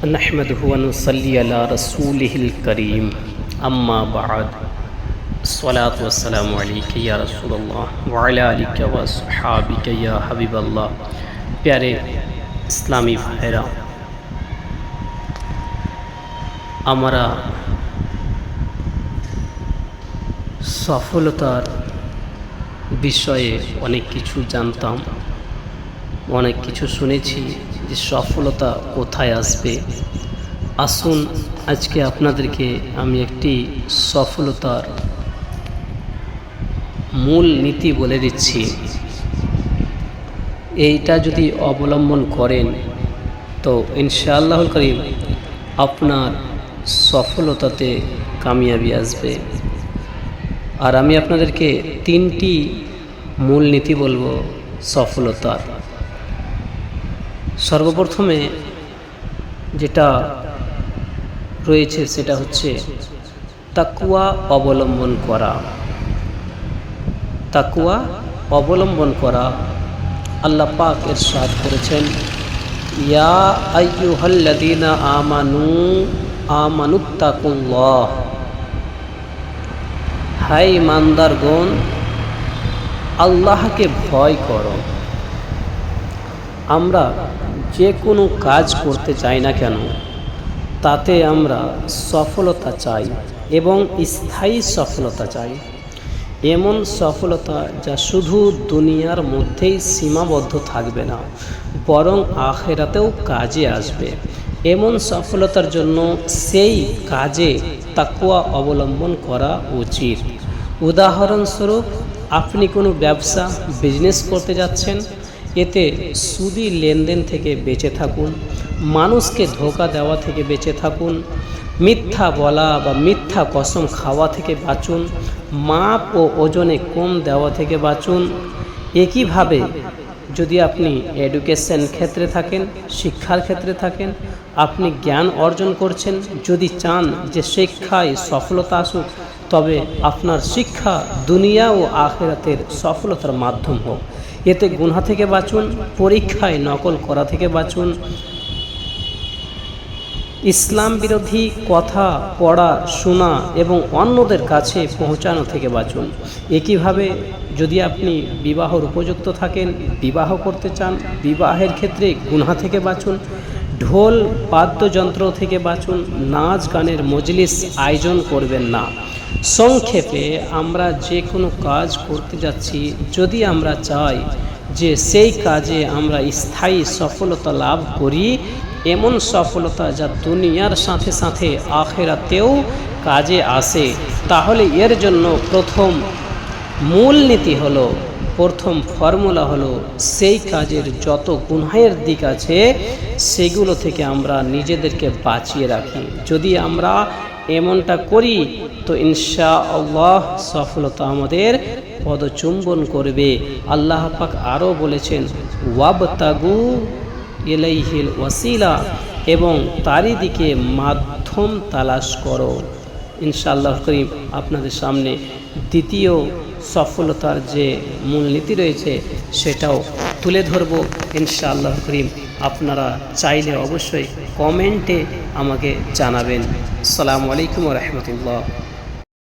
नहमदुहु व नुसल्ली अला रसूलिहिल करीम अम्मा बाद अस्सलातु वस्सलामु अलैका या रसूलल्लाह व अला आलिका व अस्हाबिका या हबीबल्लाह। प्यारे इस्लामी भाइरा, आमारा सफलतार বিষয়ে অনেক কিছু জানতাম, অনেক কিছু শুনেছি যে সফলতা কোথায় আসবে। আসুন আজকে আপনাদেরকে আমি একটি সফলতার মূল নীতি বলে দিচ্ছি। এইটা যদি অবলম্বন করেন তো ইনশাআল্লাহুল কারীম আপনার সফলতাতে কামিয়াবি আসবে। আর আমি আপনাদেরকে তিনটি মূল নীতি বলবো সফলতার। সর্বপ্রথমে যেটা রয়েছে সেটা হচ্ছে তাকওয়া অবলম্বন করা। তাকওয়া অবলম্বন করা, আল্লাহ পাক ইরশাদ করেছেন, ইয়া আইয়ুহাল্লাযীনা আমানুত্তাকুল্লাহ, হাই ইমানদারগণ, আল্লাহকে ভয় করো। আমরা যে কোনো কাজ করতে চাই না কেন তাতে আমরা সফলতা চাই এবং স্থায়ী সফলতা চাই। এমন সফলতা যা শুধু দুনিয়ার মধ্যেই সীমাবদ্ধ থাকবে না, বরং আখিরাতেও কাজে আসবে। এমন সফলতার জন্য সেই কাজে তাকওয়া অবলম্বন করা উচিত। উদাহরণস্বরূপ, আপনি কোনো ব্যবসা বিজনেস করতে যাচ্ছেন, এতে সুদি লেনদেন থেকে বেঁচে থাকুন, মানুষকে ধোঁকা দেওয়া থেকে বেঁচে থাকুন, মিথ্যা বলা বা মিথ্যা কসম খাওয়া থেকে বাঁচুন, মাপ ও ওজনে কম দেওয়া থেকে বাঁচুন। একইভাবে যদি আপনি এডুকেশন ক্ষেত্রে থাকেন, শিক্ষার ক্ষেত্রে থাকেন, আপনি জ্ঞান অর্জন করছেন, যদি চান যে শিক্ষায় সফলতা আসুক, তবে আপনার শিক্ষা দুনিয়া ও আখিরাতের সফলতার মাধ্যম হোক। এতে গুনাহ থেকে বাঁচুন, পরীক্ষায় নকল করা থেকে বাঁচুন, ইসলাম বিরোধী কথা পড়া শোনা এবং অন্যদের কাছে পৌঁছানো থেকে বাঁচুন। একইভাবে যদি আপনি বিবাহর উপযুক্ত থাকেন, বিবাহ করতে চান, বিবাহের ক্ষেত্রে গুনাহ থেকে বাঁচুন, ঢোল বাদ্যযন্ত্র থেকে বাঁচুন, নাচ গানের মজলিস আয়োজন করবেন না। সংক্ষেপে, আমরা যে কোনো কাজ করতে যাচ্ছি, যদি আমরা চাই যে সেই কাজে আমরা স্থায়ী সফলতা লাভ করি, এমন সফলতা যা দুনিয়ার সাথে সাথে আখিরাতেও কাজে আসে, তাহলে এর জন্য প্রথম মূল নীতি হলো, প্রথম ফর্মুলা হলো, সেই কাজের যত গুনাহের দিক আছে সেগুলো থেকে আমরা নিজেদেরকে বাঁচিয়ে রাখি। যদি আমরা এমনটা করি তো ইনশাআল্লাহ সফলতা আমাদের পদচুম্বন করবে। আল্লাহ পাক আরও বলেছেন, ওয়াবতাগু ইলাইহিল ওয়াসিলা, এবং তারই দিকে মাধ্যম তালাশ করো। ইনশাআল্লাহ করিম আপনাদের সামনে দ্বিতীয় সফলতার যে মূলনীতি রয়েছে সেটাও তুলে ধরব ইনশাআল্লাহ করিম। আপনারা চাইলে অবশ্যই কমেন্টে আমাকে জানাবেন। আসসালামু আলাইকুম ওয়া রাহমাতুল্লাহ।